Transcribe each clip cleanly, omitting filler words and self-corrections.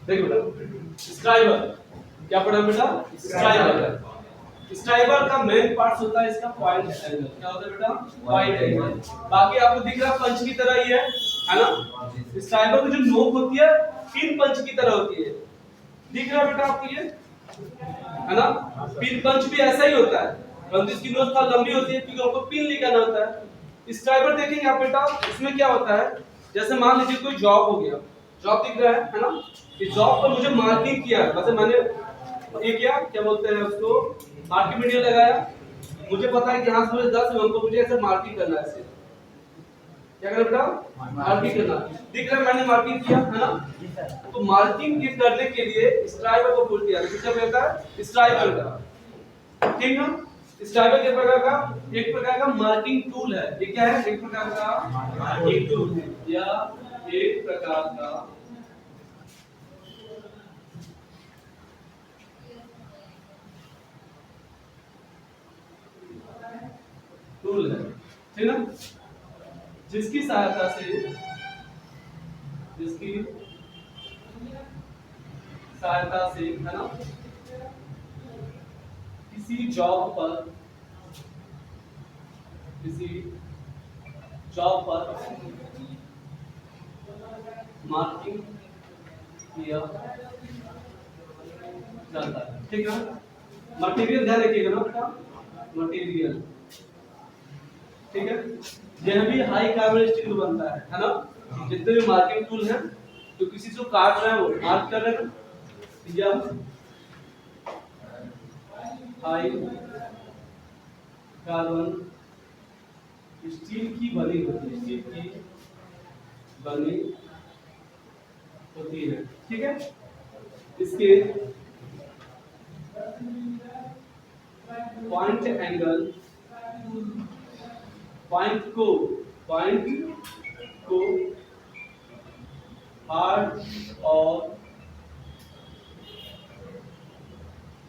देखो बेटा, स्ट्राइबर क्या पढ़ा बेटा? स्ट्राइबर। स्ट्राइबर का मेन पार्ट होता है इसका पॉइंट एंगल। क्या होता है बेटा? Point angle. बाकी आपको दिख रहा है पंच की तरह ही है ना? स्ट्राइबर की जो नोक होती है पिन पंच की तरह होती है। दिख रहा है बेटा आपको ये? है ना? पिन पंच भी ऐसा ही होता है, परंतु इसकी नोक थोड़ा लंबी होती है क्योंकि हमको पिन लिखाना होता है। स्ट्राइबर देखेंगे आप बेटा, इसमें क्या होता है, जैसे मान लीजिए कोई जॉब हो गया, जॉब दिख रहा है ना? इस जॉब पर मुझे मार्किंग किया, वैसे मैंने ये क्या बोलते हैं उसको, मार्किंग मीडिया लगाया। मुझे पता है कि यहाँ से मुझे 10 नंबर, मुझे ऐसे मार्किंग करना है। ऐसे क्या करना बेटा? मार्किंग करना। दिख रहा है मैंने मार्किंग किया है ना? तो मार्किंग करने के लिए स्ट्राइबर को बोल दिया, किसका कहता है? स्ट्राइबर का। ठीक है? स्ट्राइबर के प्रकार का, एक प्रकार का मार्किंग टूल है। ये क्या है? एक प्रकार का मार्किंग टूल है, या एक प्रकार का टूल है, ठीक ना? जिसकी सहायता से है ना, किसी जॉब पर मार्किंग किया जाता है। ठीक है? मटेरियल ध्यान रखिएगा ना बेटा, मटेरियल। ठीक है? यह भी हाई कार्बन स्टील बनता है ना? जितने भी मार्किंग टूल हैं, जो किसी को काट रहे हैं वो मार्क कर रहे हैं, या हाई कार्बन स्टील की बनी होती है। ठीक है? इसके पॉइंट एंगल, पॉइंट को हार्ड और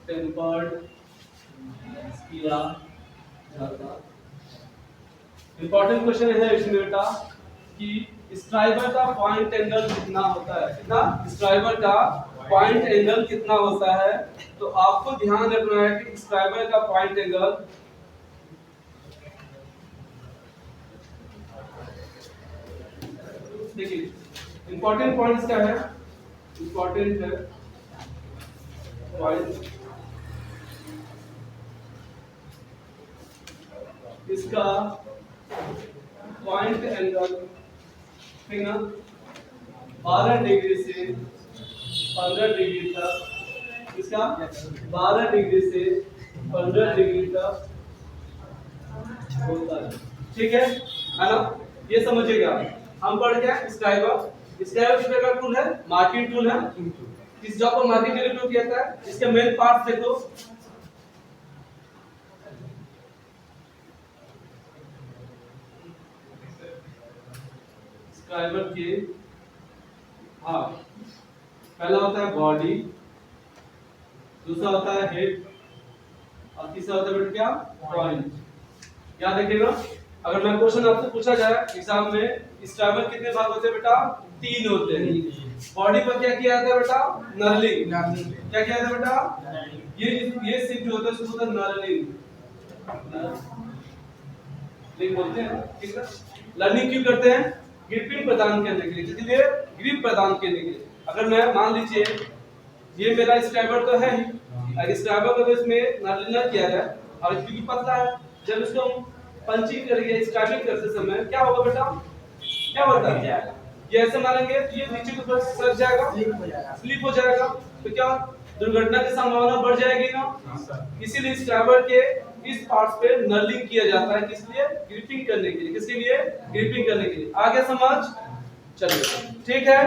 टेम्पर्ड किया जाता। इंपॉर्टेंट क्वेश्चन है इसमें बेटा कि स्ट्राइबर का पॉइंट एंगल कितना होता है? कितना? स्ट्राइबर का पॉइंट एंगल कितना होता है? तो आपको ध्यान रखना है कि स्ट्राइबर का पॉइंट एंगल देखिए, इंपॉर्टेंट पॉइंट क्या है? इंपॉर्टेंट है पॉइंट इसका पॉइंट एंगल, ठीक ना, 12 डिग्री से 15 डिग्री तक, इसका 12 डिग्री से 15 डिग्री तक होता है। ठीक है ना? ये समझिएगा। हम पढ़ गया स्ट्राइबर। स्ट्राइबर किस प्रकार का टूल है? मार्किंग टूल है। किस जॉब पर मार्किंग के लिए उपयोग किया जाता है? इसके मेन पार्ट्स देखो। स्ट्राइबर के पहला होता है बॉडी, दूसरा होता है हेड, और तीसरा होता है बेटा क्या? पॉइंट। याद रखिएगा, अगर मैं क्वेश्चन आपसे पूछा जाए एग्जाम में, स्ट्राइबर कितने भाग होते हैं बेटा? 3 होते हैं। बॉडी पर क्या किया जाता है बेटा? नर्लिंग। क्या किया जाता है बेटा? ये सिर्फ जो होता है उसको बोलते हैं नर्लिंग। लिंक बोलते हैं, ठीक है? लर्निंग क्यों करते हैं? ग्रिपिंग प्रदान करने के लिए, इसलिए ग्रिप प्रदान करने के लिए। अगर मैं मान लीजिए ये मेरा स्ट्राइबर तो है ही, अगर स्ट्राइबर को इसमें नर्लिंग किया जाए और क्योंकि पतला है, जब इसको हम पंचिंग करेंगे, स्ट्राइबिंग करते समय क्या होगा बेटा? क्या होता है? ये ऐसे मारेंगे तो ये नीचे की तरफ सर जाएगा, स्लिप हो जाएगा, तो क्या दुर्घटना की संभावना बढ़ जाएगी ना? इसीलिए स्ट्राइबर के इस पार्ट्स पे नर्लिंग किया जाता है। किस लिए? ग्रिपिंग करने के लिए। किसके लिए? ग्रिपिंग करने के लिए। आगे समझ? चलिए ठीक है।